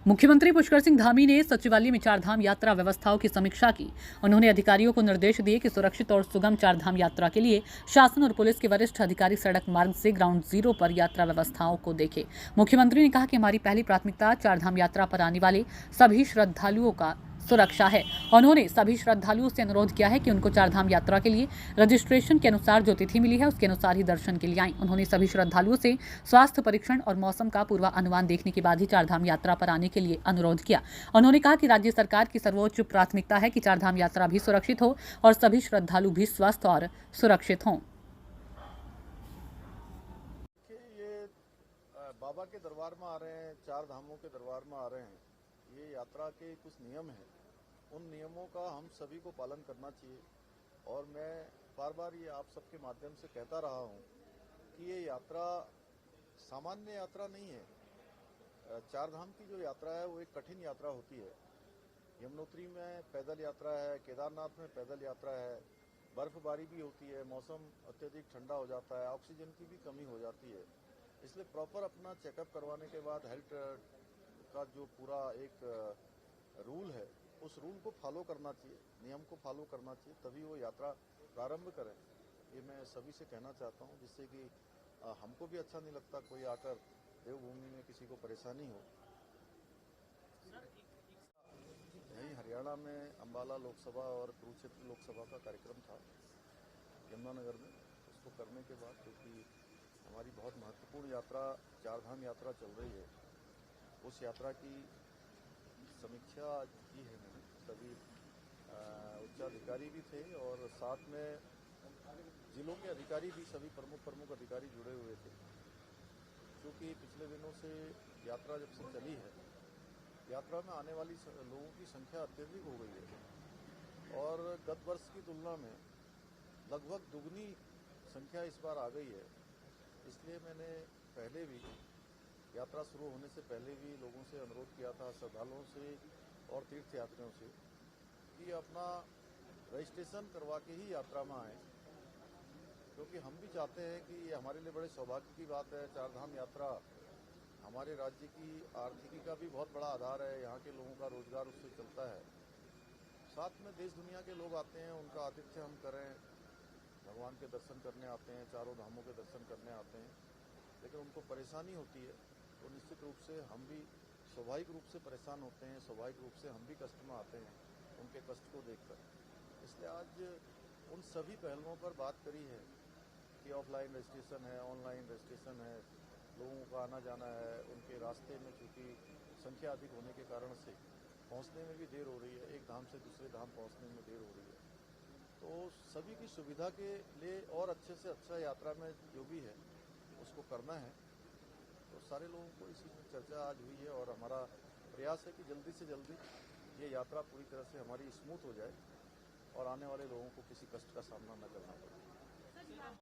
मुख्यमंत्री पुष्कर सिंह धामी ने सचिवालय में चारधाम यात्रा व्यवस्थाओं की समीक्षा की। उन्होंने अधिकारियों को निर्देश दिए कि सुरक्षित और सुगम चारधाम यात्रा के लिए शासन और पुलिस के वरिष्ठ अधिकारी सड़क मार्ग से ग्राउंड जीरो पर यात्रा व्यवस्थाओं को देखें। मुख्यमंत्री ने कहा कि हमारी पहली प्राथमिकता चारधाम यात्रा पर आने वाले सभी श्रद्धालुओं का सुरक्षा है। उन्होंने सभी श्रद्धालुओं से अनुरोध किया है कि उनको चारधाम यात्रा के लिए रजिस्ट्रेशन के अनुसार जो तिथि मिली है उसके अनुसार ही दर्शन के लिए आएं। उन्होंने सभी श्रद्धालुओं से स्वास्थ्य परीक्षण और मौसम का पूर्वानुमान देखने के बाद ही चारधाम यात्रा पर आने के लिए अनुरोध किया। उन्होंने कहा कि राज्य सरकार की सर्वोच्च प्राथमिकता है कि चारधाम यात्रा भी सुरक्षित हो और सभी श्रद्धालु भी स्वस्थ और सुरक्षित हों। बाबा के दरबार में आ रहे हैं, चार धामों के दरबार में आ रहे हैं। ये यात्रा के कुछ नियम हैं, उन नियमों का हम सभी को पालन करना चाहिए। और मैं बार बार ये आप सबके माध्यम से कहता रहा हूँ कि ये यात्रा सामान्य यात्रा नहीं है। चार धाम की जो यात्रा है वो एक कठिन यात्रा होती है। यमुनोत्री में पैदल यात्रा है, केदारनाथ में पैदल यात्रा है, बर्फबारी भी होती है, मौसम अत्यधिक ठंडा हो जाता है, ऑक्सीजन की भी कमी हो जाती है। इसलिए प्रॉपर अपना चेकअप करवाने के बाद हेल्थ का जो पूरा एक रूल है उस रूल को फॉलो करना चाहिए, नियम को फॉलो करना चाहिए, तभी वो यात्रा प्रारंभ करें। ये मैं सभी से कहना चाहता हूँ, जिससे कि हमको भी अच्छा नहीं लगता कोई आकर देवभूमि में किसी को परेशानी हो। यहीं हरियाणा में अम्बाला लोकसभा और कुरुक्षेत्र लोकसभा का कार्यक्रम था यमुनानगर में। उसको करने के बाद क्योंकि हमारी बहुत महत्वपूर्ण यात्रा चारधाम यात्रा चल रही है, उस यात्रा की समीक्षा की है मैंने। सभी उच्चाधिकारी भी थे और साथ में जिलों के अधिकारी भी, सभी प्रमुख अधिकारी जुड़े हुए थे। क्योंकि पिछले दिनों से यात्रा जब से चली है, यात्रा में आने वाली लोगों की संख्या अत्यधिक हो गई है और गत वर्ष की तुलना में लगभग दुगनी संख्या इस बार आ गई है। इसलिए मैंने पहले भी यात्रा शुरू होने से पहले भी लोगों से अनुरोध किया था, श्रद्धालुओं से और तीर्थयात्रियों से, कि अपना रजिस्ट्रेशन करवा के ही यात्रा में आएँ। क्योंकि हम भी चाहते हैं कि ये हमारे लिए बड़े सौभाग्य की बात है। चारधाम यात्रा हमारे राज्य की आर्थिकी का भी बहुत बड़ा आधार है, यहाँ के लोगों का रोजगार उससे चलता है। साथ में देश दुनिया के लोग आते हैं, उनका आतिथ्य हम करें, भगवान के दर्शन करने आते हैं, चारों धामों के दर्शन करने आते हैं, लेकिन उनको परेशानी होती है तो निश्चित रूप से हम भी स्वाभाविक रूप से परेशान होते हैं, स्वाभाविक रूप से हम भी कष्ट में आते हैं उनके कष्ट को देखकर। इसलिए आज उन सभी पहलुओं पर बात करी है कि ऑफलाइन रजिस्ट्रेशन है, ऑनलाइन रजिस्ट्रेशन है, लोगों का आना जाना है, उनके रास्ते में चूँकि संख्या अधिक होने के कारण से पहुँचने में भी देर हो रही है, एक धाम से दूसरे धाम पहुँचने में देर हो रही है। तो सभी की सुविधा के लिए और अच्छे से अच्छा यात्रा में जो भी है उसको करना है। तो सारे लोगों को इसी में चर्चा आज हुई है और हमारा प्रयास है कि जल्दी से जल्दी ये यात्रा पूरी तरह से हमारी स्मूथ हो जाए और आने वाले लोगों को किसी कष्ट का सामना न करना पड़े।